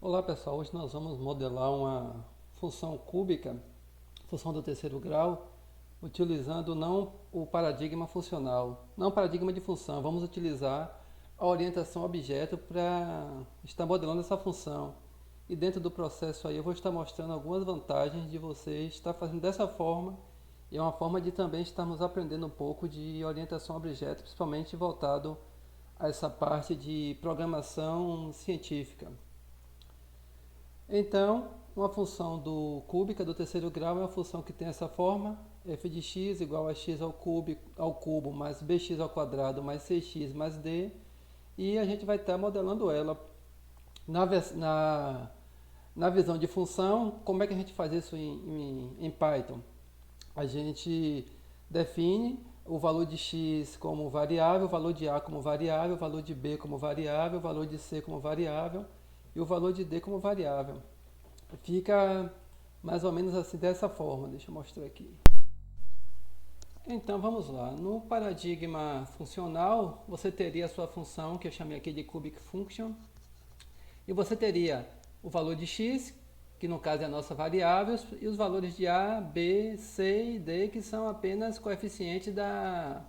Olá pessoal, hoje nós vamos modelar uma função cúbica, função do terceiro grau, utilizando não o paradigma funcional, não o paradigma de função, vamos utilizar a orientação objeto para estar modelando essa função. E dentro do processo aí eu vou estar mostrando algumas vantagens de você estar fazendo dessa forma, e é uma forma de também estarmos aprendendo um pouco de orientação objeto, principalmente voltado a essa parte de programação científica. Então, uma função cúbica do terceiro grau é uma função que tem essa forma, f de x igual a x ao cubo mais bx ao quadrado mais 6x mais d, e a gente vai estar modelando ela na, na visão de função. Como é que a gente faz isso em Python? A gente define o valor de x como variável, o valor de a como variável, o valor de b como variável, o valor de c como variável e o valor de d como variável. Fica mais ou menos assim dessa forma. Deixa eu mostrar aqui. Então vamos lá. No paradigma funcional, você teria a sua função que eu chamei aqui de cubic function, e você teria o valor de x, que no caso é a nossa variável, e os valores de a, b, c e d, que são apenas coeficientes da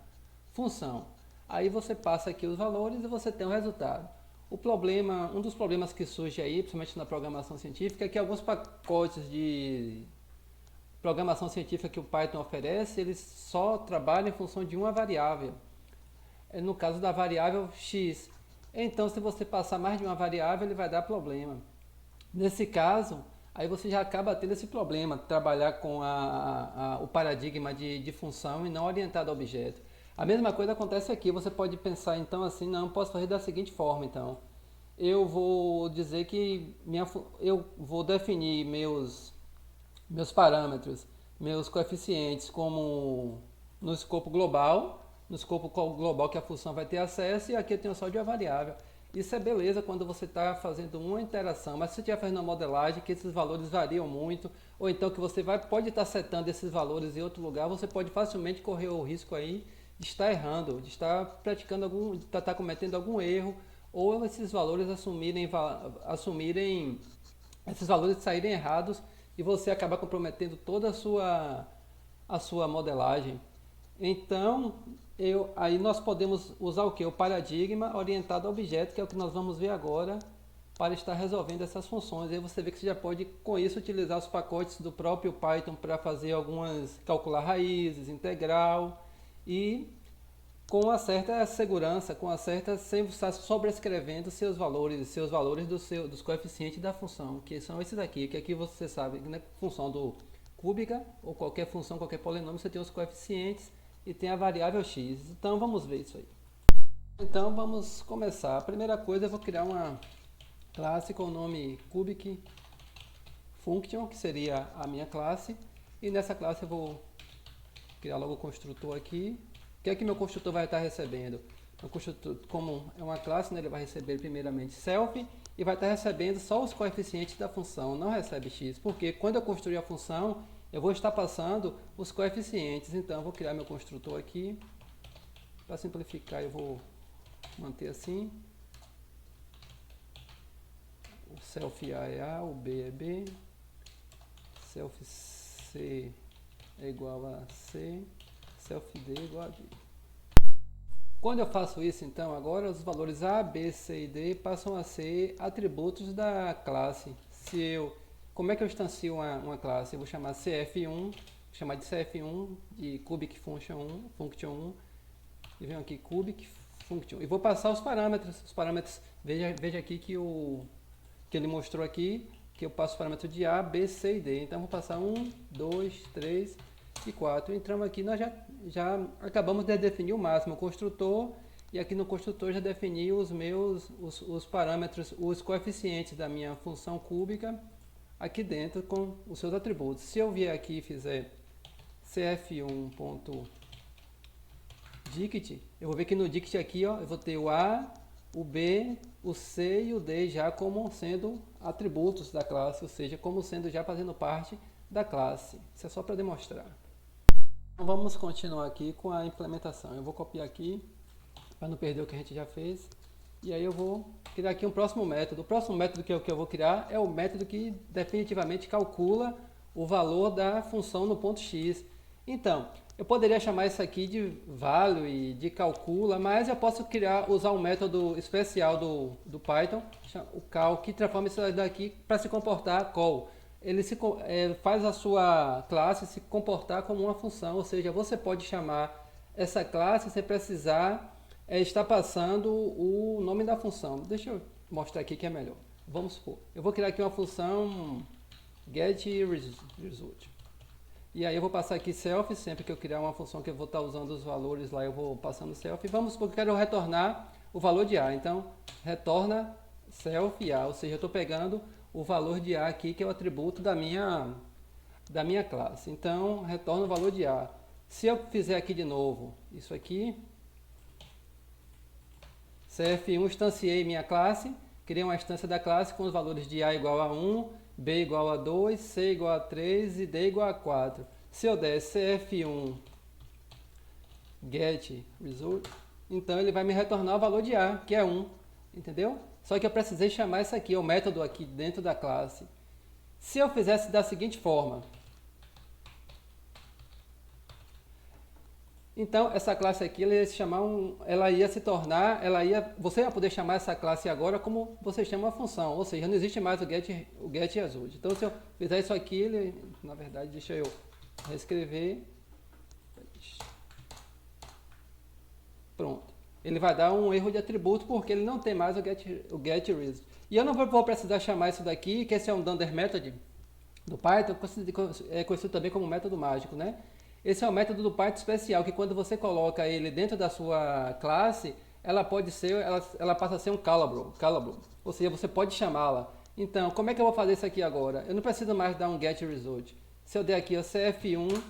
função. Aí você passa aqui os valores e você tem o resultado. Um dos problemas que surge aí, principalmente na programação científica, é que alguns pacotes de programação científica que o Python oferece, eles só trabalham em função de uma variável. No caso da variável x. Então, se você passar mais de uma variável, ele vai dar problema. Nesse caso, aí você já acaba tendo esse problema, trabalhar com o paradigma de função e não orientado a objeto. A mesma coisa acontece aqui. Você pode pensar então assim, não, posso fazer da seguinte forma então. Eu vou dizer que eu vou definir meus parâmetros, meus coeficientes como no escopo global, que a função vai ter acesso, e aqui eu tenho só de uma variável. Isso é beleza quando você está fazendo uma interação, mas se você estiver fazendo uma modelagem que esses valores variam muito, ou então que você pode estar setando esses valores em outro lugar, você pode facilmente correr o risco aí de estar errando, de estar praticando de estar cometendo algum erro, ou esses valores assumirem esses valores saírem errados e você acaba comprometendo toda a sua modelagem. Então, aí nós podemos usar o que? O paradigma orientado a objeto, que é o que nós vamos ver agora, para estar resolvendo essas funções. Aí você vê que você já pode, com isso, utilizar os pacotes do próprio Python para fazer calcular raízes, integral, e com uma certa segurança, sem estar sobrescrevendo seus valores dos coeficientes da função, que são esses aqui, que aqui você sabe, né, função cúbica, ou qualquer função, qualquer polinômio, você tem os coeficientes e tem a variável x. Então vamos ver isso aí. Então vamos começar. A primeira coisa, eu vou criar uma classe com o nome cubic function, que seria a minha classe, e nessa classe eu vou criar logo o construtor aqui. O que é que meu construtor vai estar recebendo? O construtor, como é uma classe, né, ele vai receber primeiramente self e vai estar recebendo só os coeficientes da função, não recebe x, porque quando eu construir a função, eu vou estar passando os coeficientes. Então eu vou criar meu construtor aqui. Para simplificar, eu vou manter assim. O self A é A, o B é B, self C é igual a C, self D é igual a D. Quando eu faço isso, então, agora os valores A, B, C e D passam a ser atributos da classe. Como é que eu instancio uma classe? Eu vou chamar CF1, chamar de CF1, de Cubic Function 1, e venho aqui Cubic Function. E vou passar os parâmetros. Veja aqui que ele mostrou aqui, que eu passo os parâmetros de A, B, C e D. Então, vou passar 1, 2, 3 e 4. Entramos aqui, nós já acabamos de definir o máximo, o construtor, e aqui no construtor já defini os parâmetros, os coeficientes da minha função cúbica aqui dentro com os seus atributos. Se eu vier aqui e fizer cf1.dict, eu vou ver que no dict aqui, ó, eu vou ter o A, o B, o C e o D já como sendo atributos da classe, ou seja, como sendo já fazendo parte da classe. Isso é só para demonstrar. Então vamos continuar aqui com a implementação. Eu vou copiar aqui, para não perder o que a gente já fez. E aí eu vou criar aqui um próximo método. O próximo método que eu vou criar é o método que definitivamente calcula o valor da função no ponto x. Então, eu poderia chamar isso aqui de value e de calcula, mas eu posso usar um método especial do Python, o cal, que transforma isso daqui para se comportar call. Ele faz a sua classe se comportar como uma função, ou seja, você pode chamar essa classe sem precisar estar passando o nome da função. Deixa eu mostrar aqui que é melhor. Vamos supor, eu vou criar aqui uma função getResult. E aí eu vou passar aqui self, sempre que eu criar uma função que eu vou estar usando os valores lá, eu vou passando self. E vamos supor que eu quero retornar o valor de A. Então, retorna self A, ou seja, eu estou pegando o valor de A aqui, que é o atributo da minha classe. Então, retorna o valor de A. Se eu fizer aqui de novo, isso aqui, cf1 instanciei minha classe, criei uma instância da classe com os valores de A igual a 1, B igual a 2, C igual a 3 e D igual a 4. Se eu der cf1 getResult, então ele vai me retornar o valor de A, que é 1, entendeu? Só que eu precisei chamar isso aqui, o método aqui dentro da classe. Se eu fizesse da seguinte forma, então essa classe aqui você ia poder chamar essa classe agora como você chama a função, ou seja, não existe mais o getResult. Então se eu fizer isso aqui, na verdade, deixa eu reescrever. Pronto. Ele vai dar um erro de atributo porque ele não tem mais o getResult. E eu não vou precisar chamar isso daqui, que esse é um dunder method do Python, é conhecido também como método mágico, né? Esse é um método do Python especial, que quando você coloca ele dentro da sua classe, ela passa a ser um callable. Ou seja, você pode chamá-la. Então, como é que eu vou fazer isso aqui agora? Eu não preciso mais dar um getResult. Se eu der aqui o cf1,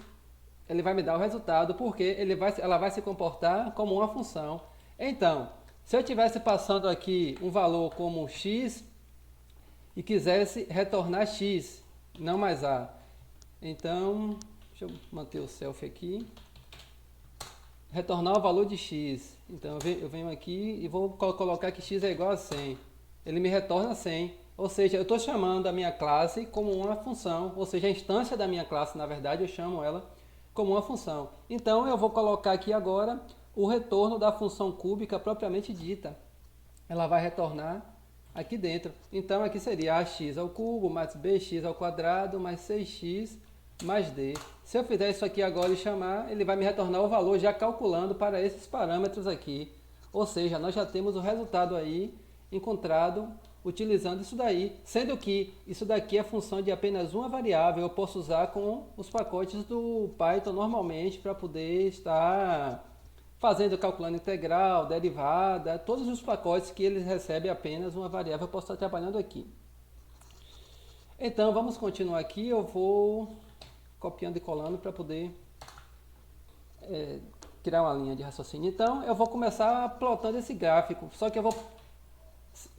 ele vai me dar o resultado, porque ela vai se comportar como uma função. Então, se eu estivesse passando aqui um valor como x e quisesse retornar x, não mais a. Então, deixa eu manter o self aqui. Retornar o valor de x. Então eu venho aqui e vou colocar que x é igual a 100. Ele me retorna 100. Ou seja, eu estou chamando a minha classe como uma função. Ou seja, a instância da minha classe, na verdade, eu chamo ela como uma função. Então eu vou colocar aqui agora o retorno da função cúbica propriamente dita. Ela vai retornar aqui dentro. Então aqui seria ax ao cubo mais bx ao quadrado mais 6x mais d. Se eu fizer isso aqui agora e chamar, ele vai me retornar o valor já calculando para esses parâmetros aqui. Ou seja, nós já temos o resultado aí encontrado utilizando isso daí, sendo que isso daqui é função de apenas uma variável. Eu posso usar com os pacotes do Python normalmente para poder estar calculando integral, derivada, todos os pacotes que eles recebem apenas uma variável, eu posso estar trabalhando aqui. Então, vamos continuar aqui, eu vou copiando e colando para poder criar uma linha de raciocínio. Então, eu vou começar plotando esse gráfico, só que eu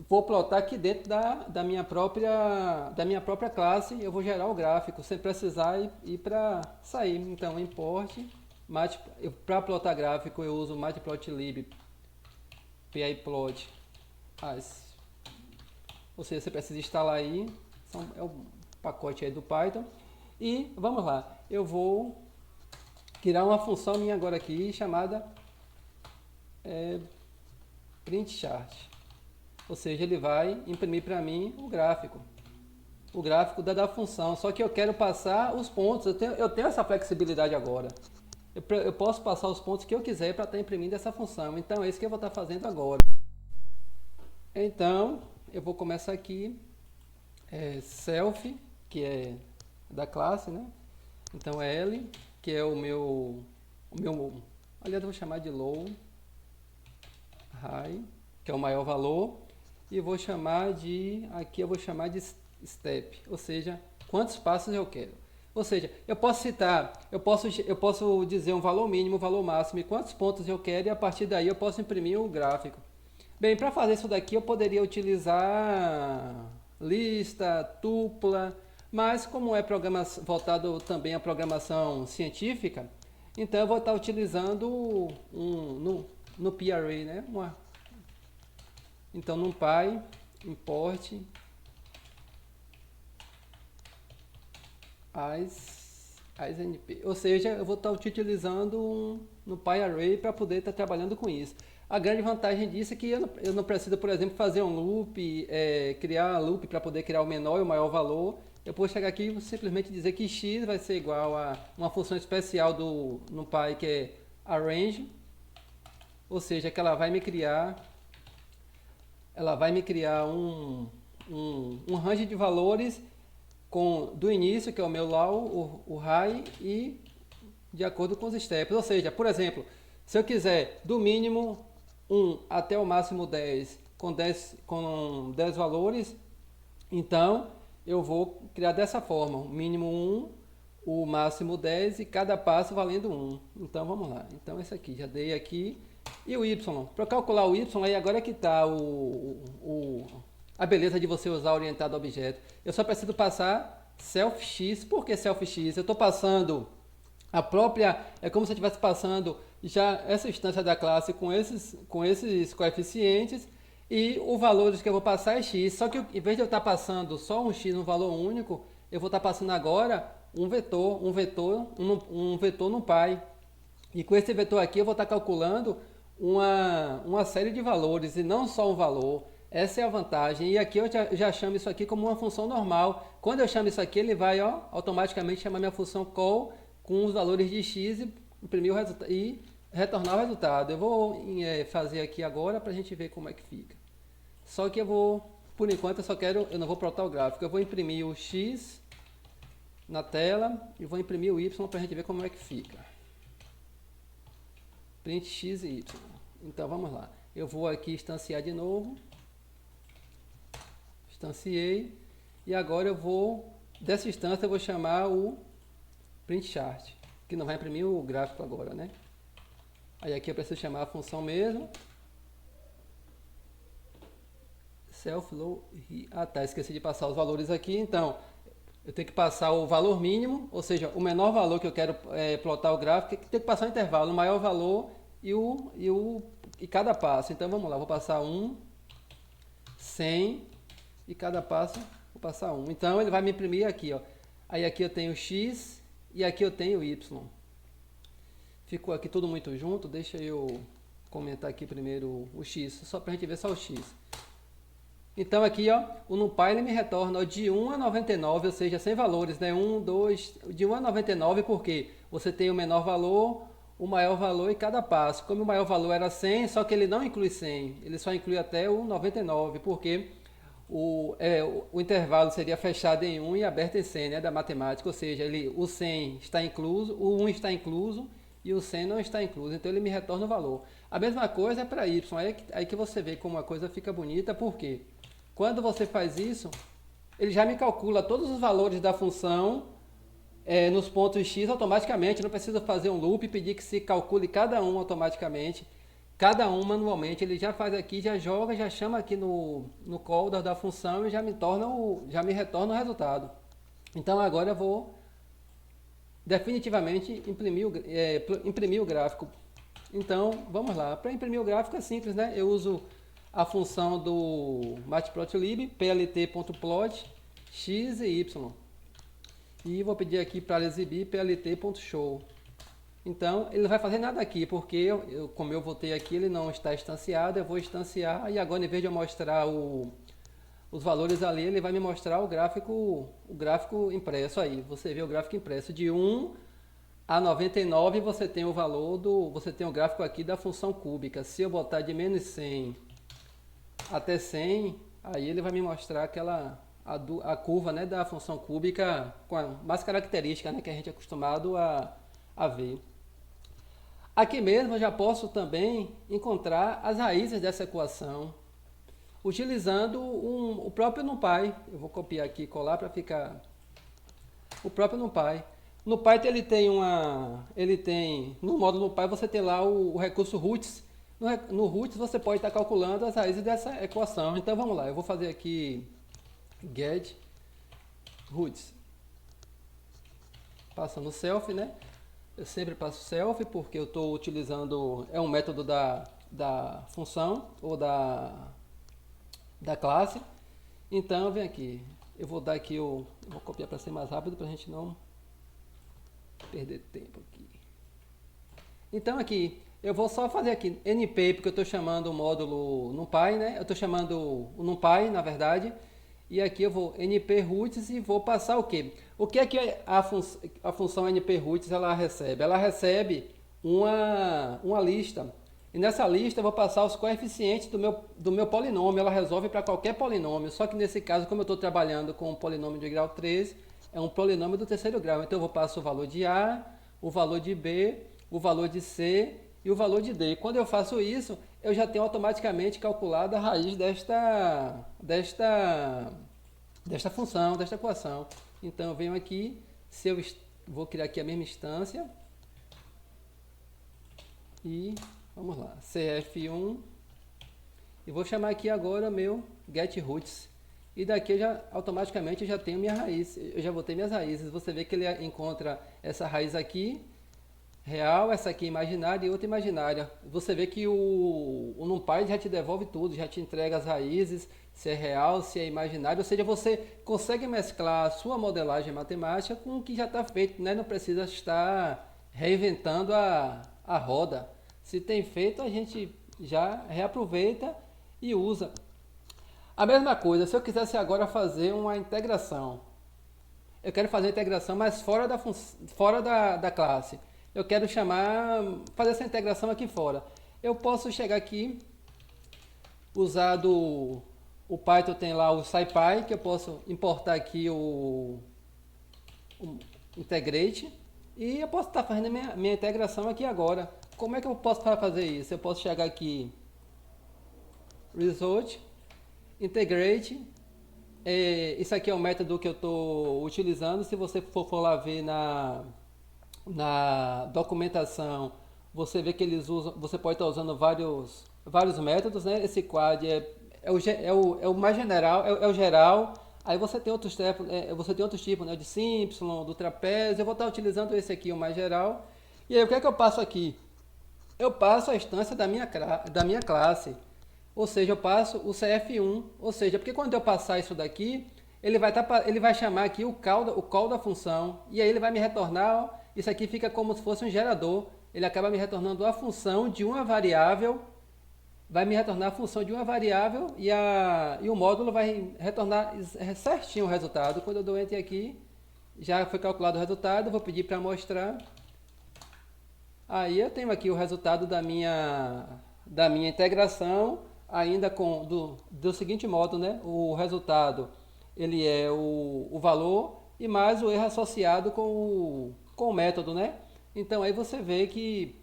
vou plotar aqui dentro da minha própria classe, eu vou gerar o gráfico, sem precisar ir para sair. Então, import, para plotar gráfico eu uso matplotlib, pyplot, ou seja, você precisa instalar aí, é o pacote aí do Python. E vamos lá, eu vou criar uma função minha agora aqui chamada printChart. Ou seja, ele vai imprimir para mim o gráfico da função. Só que eu quero passar os pontos, eu tenho essa flexibilidade agora. Eu posso passar os pontos que eu quiser para estar imprimindo essa função. Então é isso que eu vou estar fazendo agora. Então eu vou começar aqui, self, que é da classe, né? Então L, que é o meu aliás, eu vou chamar de low, high, que é o maior valor, e vou chamar aqui eu vou chamar de step, ou seja, quantos passos eu quero. Ou seja, eu posso dizer um valor mínimo, um valor máximo e quantos pontos eu quero, e a partir daí eu posso imprimir o gráfico. Bem, para fazer isso daqui eu poderia utilizar lista, tupla, mas como é programa voltado também à programação científica, então eu vou estar utilizando no PRA, né? Então, NumPy, import as NP. Ou seja, eu vou estar utilizando um NumPy Array para poder estar trabalhando com isso. A grande vantagem disso é que eu não preciso, por exemplo, fazer um loop, criar um loop para poder criar o menor e o maior valor. Eu posso chegar aqui e simplesmente dizer que x vai ser igual a uma função especial do NumPy que é arrange, ou seja, que ela vai me criar um range de valores do início, que é o meu low, o high, e de acordo com os steps. Ou seja, por exemplo, se eu quiser do mínimo 1 até o máximo 10 com 10 valores, então eu vou criar dessa forma, o mínimo 1, o máximo 10 e cada passo valendo 1. Então vamos lá. Então esse aqui, já dei aqui. E o y, para calcular o y, aí agora é que está a beleza de você usar orientado a objeto. Eu só preciso passar self-x. Por que self-x? Eu estou passando a própria, é como se eu estivesse passando já essa instância da classe com esses coeficientes, e os valores que eu vou passar é x. Só que em vez de eu estar passando só um x no valor único, eu vou estar passando agora um vetor NumPy. E com esse vetor aqui eu vou estar calculando uma série de valores e não só um valor. Essa é a vantagem. E aqui eu já chamo isso aqui como uma função normal. Quando eu chamo isso aqui, ele vai automaticamente chamar minha função call com os valores de x e imprimir o resultado e retornar o resultado. Eu vou fazer aqui agora para a gente ver como é que fica. Só que por enquanto eu não vou plotar o gráfico. Eu vou imprimir o x na tela e vou imprimir o y para a gente ver como é que fica. Print x e y. Então vamos lá. Eu vou aqui instanciar de novo. Instanciei. E agora dessa instância eu vou chamar o print chart, que não vai imprimir o gráfico agora, né? Aí aqui eu preciso chamar a função mesmo. Self-low. Ah tá, esqueci de passar os valores aqui. Então, eu tenho que passar o valor mínimo, ou seja, o menor valor que eu quero plotar o gráfico, tem que passar um intervalo, o maior valor e cada passo. Então vamos lá, vou passar 1, 100 e cada passo vou passar 1. Então ele vai me imprimir aqui, ó. Aí aqui eu tenho x e aqui eu tenho y. Ficou aqui tudo muito junto, deixa eu comentar aqui primeiro o x, só para a gente ver só o x. Então aqui, ó, o NumPy ele me retorna de 1 a 99, ou seja, sem valores, né? 1, 2, de 1 a 99, porque você tem o menor valor, o maior valor e cada passo. Como o maior valor era 100, só que ele não inclui 100, ele só inclui até o 99, porque o intervalo seria fechado em 1 e aberto em 100, né, da matemática, ou seja, o 100 está incluso, o 1 está incluso e o 100 não está incluso, então ele me retorna o valor. A mesma coisa é para y, aí que você vê como a coisa fica bonita, porque quando você faz isso, ele já me calcula todos os valores da função nos pontos x automaticamente. Não precisa fazer um loop e pedir que se calcule cada um automaticamente. Cada um manualmente. Ele já faz aqui, já joga, já chama aqui no call da função e já me retorna o resultado. Então agora eu vou definitivamente imprimir o gráfico. Então vamos lá. Para imprimir o gráfico é simples, né? Eu uso a função do matplotlib, plt.plot, x e y. E vou pedir aqui para exibir plt.show. Então, ele não vai fazer nada aqui, porque como eu voltei aqui, ele não está instanciado, eu vou instanciar, e agora em vez de eu mostrar os valores ali, ele vai me mostrar o gráfico impresso aí. Você vê o gráfico impresso de 1 a 99, você tem o você tem o gráfico aqui da função cúbica. Se eu botar de menos 100 até 100, aí ele vai me mostrar a curva, né, da função cúbica com a mais característica, né, que a gente é acostumado a ver. Aqui mesmo eu já posso também encontrar as raízes dessa equação utilizando o próprio NumPy. Eu vou copiar aqui e colar para ficar o próprio NumPy. No Python ele tem no módulo NumPy você tem lá o recurso roots. No roots você pode estar calculando as raízes dessa equação. Então vamos lá, eu vou fazer aqui get roots. Passando self, né? Eu sempre passo self porque eu estou utilizando, um método da função ou da classe. Então, vem aqui. Eu vou dar aqui, eu vou copiar para ser mais rápido, para a gente não perder tempo aqui. Então, aqui, eu vou só fazer aqui NP, porque eu estou chamando o módulo NumPy, né? Eu estou chamando o NumPy, na verdade. E aqui eu vou NP roots e vou passar o quê? O que é que a função NP roots ela recebe? Ela recebe uma lista. E nessa lista eu vou passar os coeficientes do meu polinômio. Ela resolve para qualquer polinômio. Só que nesse caso, como eu estou trabalhando com um polinômio de grau 13, é um polinômio do terceiro grau. Então eu vou passar o valor de A, o valor de B, o valor de C e o valor de D. Quando eu faço isso, eu já tenho automaticamente calculado a raiz desta função, desta equação. Então eu venho aqui, vou criar aqui a mesma instância e vamos lá, CF1 e vou chamar aqui agora meu getRoots. E daqui automaticamente eu já tenho minha raiz, eu já botei minhas raízes. Você vê que ele encontra essa raiz aqui real, essa aqui imaginária e outra imaginária. Você vê que o NumPy já te devolve tudo, já te entrega as raízes, se é real, se é imaginário. Ou seja, você consegue mesclar a sua modelagem matemática com o que já está feito, né? Não precisa estar reinventando a roda. Se tem feito, a gente já reaproveita e usa. A mesma coisa, se eu quisesse agora fazer uma integração, eu quero fazer a integração, mas fora da classe. Eu quero fazer essa integração aqui fora. Eu posso chegar aqui, usar o Python tem lá o SciPy, que eu posso importar aqui o integrate, e eu posso estar fazendo minha integração aqui agora. Como é que eu posso fazer isso? Eu posso chegar aqui, result, integrate, isso aqui é o método que eu estou utilizando. Se você for lá ver na documentação, você vê que você pode estar usando vários métodos, né? Esse quad é o mais general, é o geral. Aí você tem outros tipos, né? De Simpson, do trapézio. Eu vou estar utilizando esse aqui, o mais geral. E aí o que é que eu passo aqui? Eu passo a instância da minha classe. Ou seja, eu passo o CF1. Ou seja, porque quando eu passar isso daqui, ele vai chamar aqui o call da função. E aí ele vai me retornar, ó, isso aqui fica como se fosse um gerador. Ele acaba me retornando a função de uma variável. Vai me retornar a função de uma variável e o módulo vai retornar certinho o resultado. Quando eu dou Enter aqui, já foi calculado o resultado. Vou pedir para mostrar. Aí eu tenho aqui o resultado da minha integração, ainda do seguinte modo, né? O resultado ele é o valor e mais o erro associado com o método, né? Então aí você vê que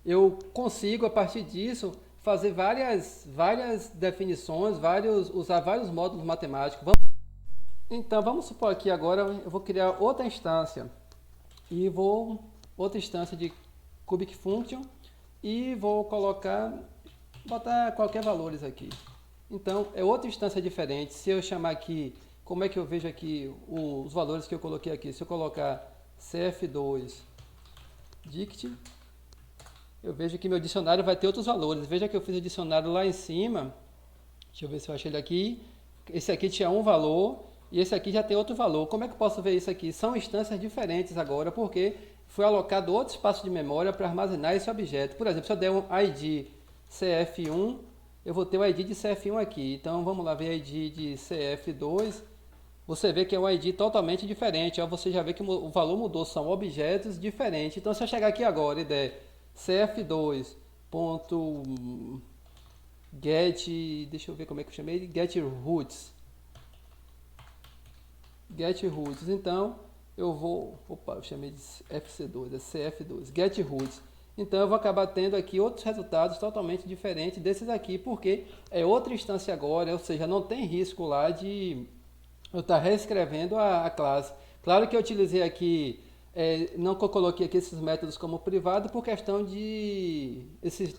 eu consigo a partir disso fazer várias definições, usar vários módulos matemáticos. Então vamos supor aqui agora eu vou criar outra instância outra instância de Cubic Function e vou botar qualquer valores aqui. Então é outra instância diferente. Se eu chamar aqui, como é que eu vejo aqui os valores que eu coloquei aqui? Se eu colocar CF2 dict, eu vejo que meu dicionário vai ter outros valores. Veja que eu fiz o dicionário lá em cima. Deixa eu ver se eu achei ele aqui. Esse aqui tinha um valor e esse aqui já tem outro valor. Como é que eu posso ver isso aqui? São instâncias diferentes agora, porque foi alocado outro espaço de memória para armazenar esse objeto. Por exemplo, se eu der um ID CF1, eu vou ter o ID de CF1 aqui. Então vamos lá ver o ID de CF2. Você vê que é um ID totalmente diferente. Você já vê que o valor mudou, são objetos diferentes. Então se eu chegar aqui agora e der CF2.get, deixa eu ver como é que eu chamei, getRoots. Então eu chamei de FC2, é CF2, getRoots. Então eu vou acabar tendo aqui outros resultados totalmente diferentes desses aqui, porque é outra instância agora, ou seja, não tem risco lá de eu estar reescrevendo a classe. Claro que eu utilizei aqui, não coloquei aqui esses métodos como privado por questão de... esses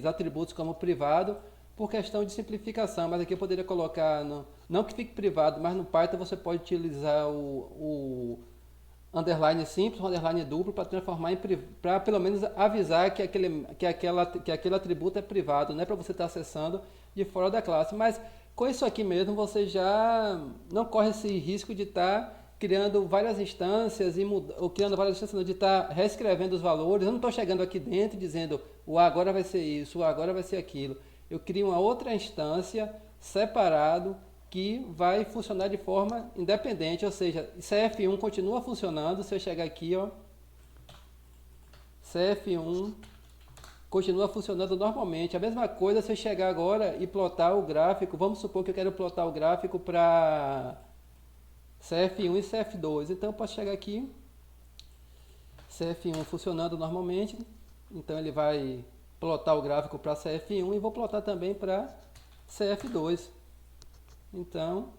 atributos como privado por questão de simplificação, mas aqui eu poderia colocar, não que fique privado, mas no Python você pode utilizar o underline simples, o underline duplo para transformar para pelo menos avisar que aquele atributo é privado, não é para você estar acessando de fora da classe. Mas com isso aqui mesmo, você já não corre esse risco de estar criando várias instâncias, ou criando várias instâncias, não, de estar reescrevendo os valores. Eu não estou chegando aqui dentro dizendo, o A agora vai ser isso, o A agora vai ser aquilo. Eu crio uma outra instância separado que vai funcionar de forma independente, ou seja, CF1 continua funcionando. Se eu chegar aqui, ó, CF1 continua funcionando normalmente. A mesma coisa se eu chegar agora e plotar o gráfico. Vamos supor que eu quero plotar o gráfico para CF1 e CF2. Então eu posso chegar aqui, CF1 funcionando normalmente, então ele vai plotar o gráfico para CF1 e vou plotar também para CF2. Então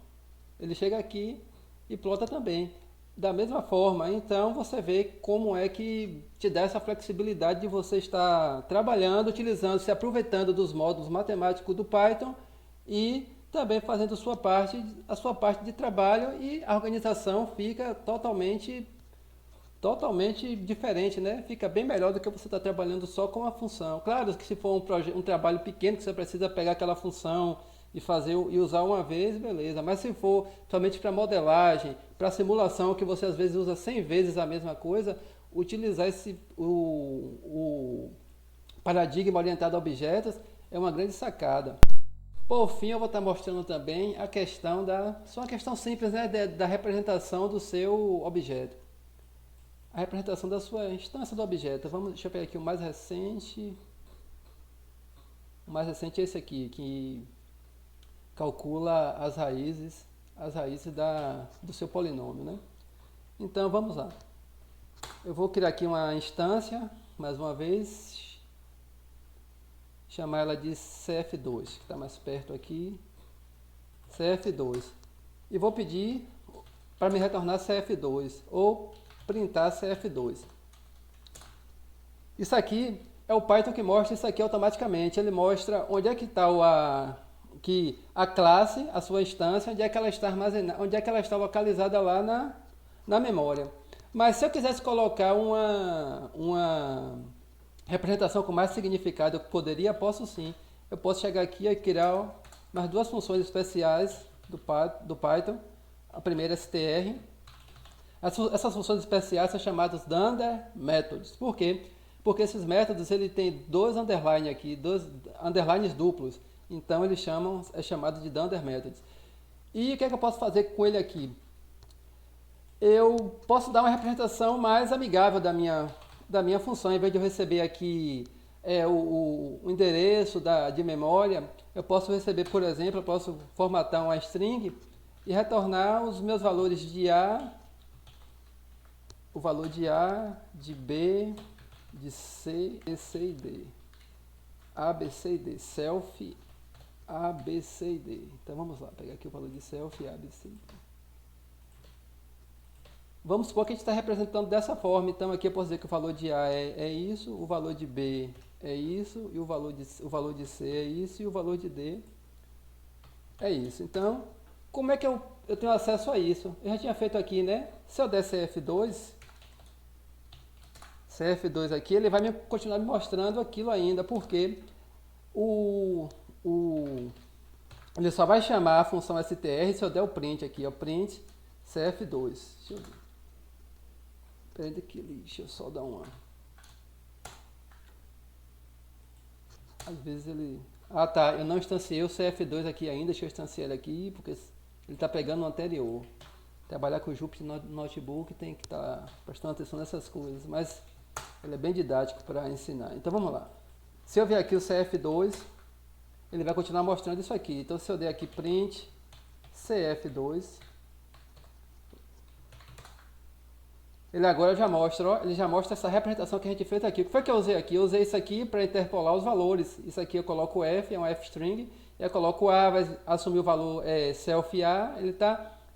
ele chega aqui e plota também. Da mesma forma, então você vê como é que te dá essa flexibilidade de você estar trabalhando, utilizando, se aproveitando dos módulos matemáticos do Python e também fazendo a sua parte de trabalho, e a organização fica totalmente diferente, né? Fica bem melhor do que você estar trabalhando só com a função. Claro que se for um trabalho pequeno que você precisa pegar aquela função e fazer e usar uma vez, beleza. Mas se for somente para modelagem, para simulação, que você às vezes usa 100 vezes a mesma coisa, utilizar o paradigma orientado a objetos é uma grande sacada. Por fim, eu vou estar mostrando também a questão só uma questão simples, né, da representação do seu objeto. A representação da sua instância do objeto. Deixa eu pegar aqui o mais recente. O mais recente é esse aqui, que calcula as raízes do seu polinômio, né? Então, vamos lá. Eu vou criar aqui uma instância, mais uma vez, chamar ela de CF2, que está mais perto aqui, CF2. E vou pedir para me retornar CF2, ou printar CF2. Isso aqui é o Python que mostra isso aqui automaticamente. Ele mostra onde é que está a classe, a sua instância, onde é que ela está armazenada, onde é que ela está localizada lá na memória. Mas se eu quisesse colocar uma representação com mais significado, eu posso sim. Eu posso chegar aqui e criar mais duas funções especiais do Python. A primeira é str. Essas funções especiais são chamadas dunder methods. Por quê? Porque esses métodos ele tem dois underlines aqui, dois underlines duplos. Então eles é chamado de dunder methods. E o que é que eu posso fazer com ele aqui? Eu posso dar uma representação mais amigável da minha função. Em vez de eu receber aqui o endereço de memória, eu posso receber, por exemplo, eu posso formatar uma string e retornar os meus valores de A, o valor de A, de B, de C, C e D. A, B, C e D. Self, A, B, C e D. Então vamos lá, pegar aqui o valor de self, A, B, C e D. Vamos supor que a gente está representando dessa forma. Então aqui eu posso dizer que o valor de A é isso, o valor de B é isso, e o valor de C é isso, e o valor de D é isso. Então, como é que eu tenho acesso a isso? Eu já tinha feito aqui, né? Se eu der CF2 aqui, ele vai continuar me mostrando aquilo ainda, porque ele só vai chamar a função str se eu der o print aqui, o print CF2. Deixa eu ver. Peraí, deixa eu só dar uma. Às vezes ele... Ah, tá, eu não instanciei o CF2 aqui ainda, deixa eu instanciar ele aqui, porque ele está pegando o anterior. Trabalhar com o Jupyter Notebook tem que estar prestando atenção nessas coisas, mas ele é bem didático para ensinar. Então vamos lá. Se eu ver aqui o CF2, ele vai continuar mostrando isso aqui. Então se eu der aqui print CF2, ele agora já mostra, ó, ele já mostra essa representação que a gente fez aqui. O que foi que eu usei aqui? Eu usei isso aqui para interpolar os valores. Isso aqui eu coloco F, é um F-string, e eu coloco A, vai assumir o valor self A,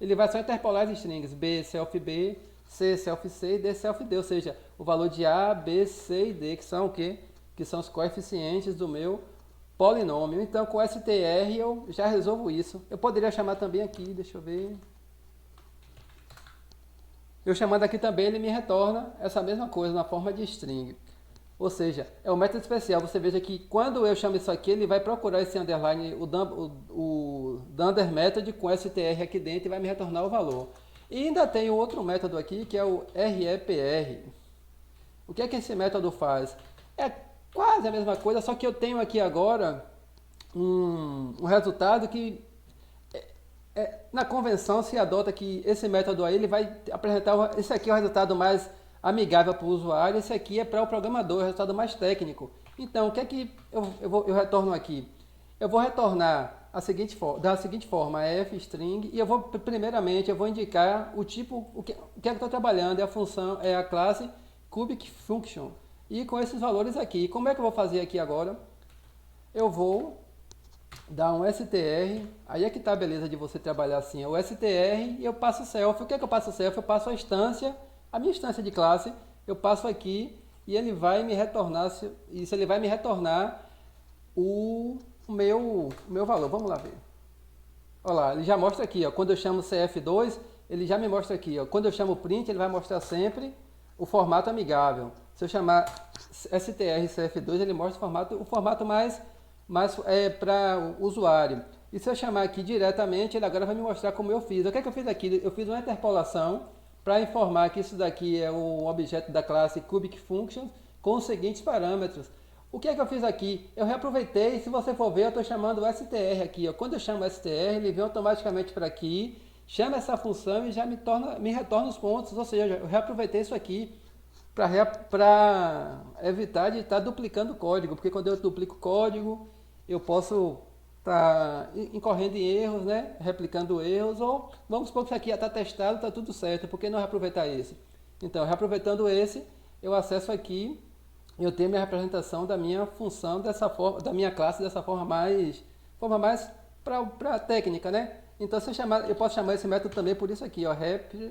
ele vai só interpolar as strings, B, self B, C, self C e D, self D, ou seja, o valor de A, B, C e D, que são o quê? Que são os coeficientes do meu polinômio. Então, com str eu já resolvo isso. Eu poderia chamar também aqui, deixa eu ver... Eu chamando aqui também, ele me retorna essa mesma coisa na forma de string. Ou seja, é um método especial. Você veja que quando eu chamo isso aqui, ele vai procurar esse underline, o dunder method com str aqui dentro e vai me retornar o valor. E ainda tem outro método aqui que é o repr. O que é que esse método faz? É quase a mesma coisa, só que eu tenho aqui agora um resultado que na convenção se adota que esse método aí ele vai apresentar, esse aqui é o resultado mais amigável para o usuário, esse aqui é para o programador, é o resultado mais técnico. Então, o que é que eu retorno aqui? Eu vou retornar da seguinte forma, f-string, e eu vou, primeiramente, eu vou indicar o tipo, o que é que eu estou trabalhando, é a função, é a classe cubic function, e com esses valores aqui. Como é que eu vou fazer aqui agora? Eu vou dar um str, aí é que tá a beleza de você trabalhar assim, é o str e eu passo self. O que é que eu passo self? Eu passo a minha instância de classe, eu passo aqui e ele vai me retornar, ele vai me retornar o meu valor. Vamos lá ver. Olha lá, ele já mostra aqui, ó, quando eu chamo cf2, ele já me mostra aqui, ó, quando eu chamo print, ele vai mostrar sempre o formato amigável. Se eu chamar strcf2, ele mostra o formato mais para o usuário. E se eu chamar aqui diretamente, ele agora vai me mostrar como eu fiz. O que é que eu fiz aqui? Eu fiz uma interpolação para informar que isso daqui é um objeto da classe cubic functions com os seguintes parâmetros. O que é que eu fiz aqui? Eu reaproveitei, se você for ver, eu estou chamando o str aqui. Ó. Quando eu chamo o str, ele vem automaticamente para aqui, chama essa função e já me retorna os pontos. Ou seja, eu reaproveitei isso aqui para evitar de estar duplicando o código, porque quando eu duplico o código, eu posso estar incorrendo em erros, né? Replicando erros, ou vamos supor que isso aqui já está testado, está tudo certo, por que não reaproveitar esse? Então, reaproveitando esse, eu acesso aqui, eu tenho minha representação da minha função dessa forma, da minha classe dessa forma mais para técnica, né? Então, se eu posso chamar esse método também por isso aqui, ó, repr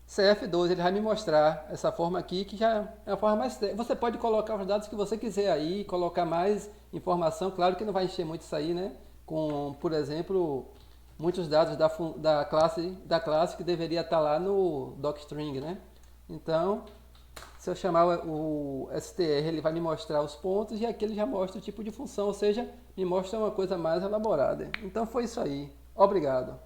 cf2, ele vai me mostrar essa forma aqui, que já é a forma mais... Você pode colocar os dados que você quiser aí, colocar mais informação, claro que não vai encher muito isso aí, né? Com, por exemplo, muitos dados da classe que deveria estar lá no docstring, né? Então, se eu chamar o str, ele vai me mostrar os pontos e aqui ele já mostra o tipo de função, ou seja, me mostra uma coisa mais elaborada. Então foi isso aí. Obrigado.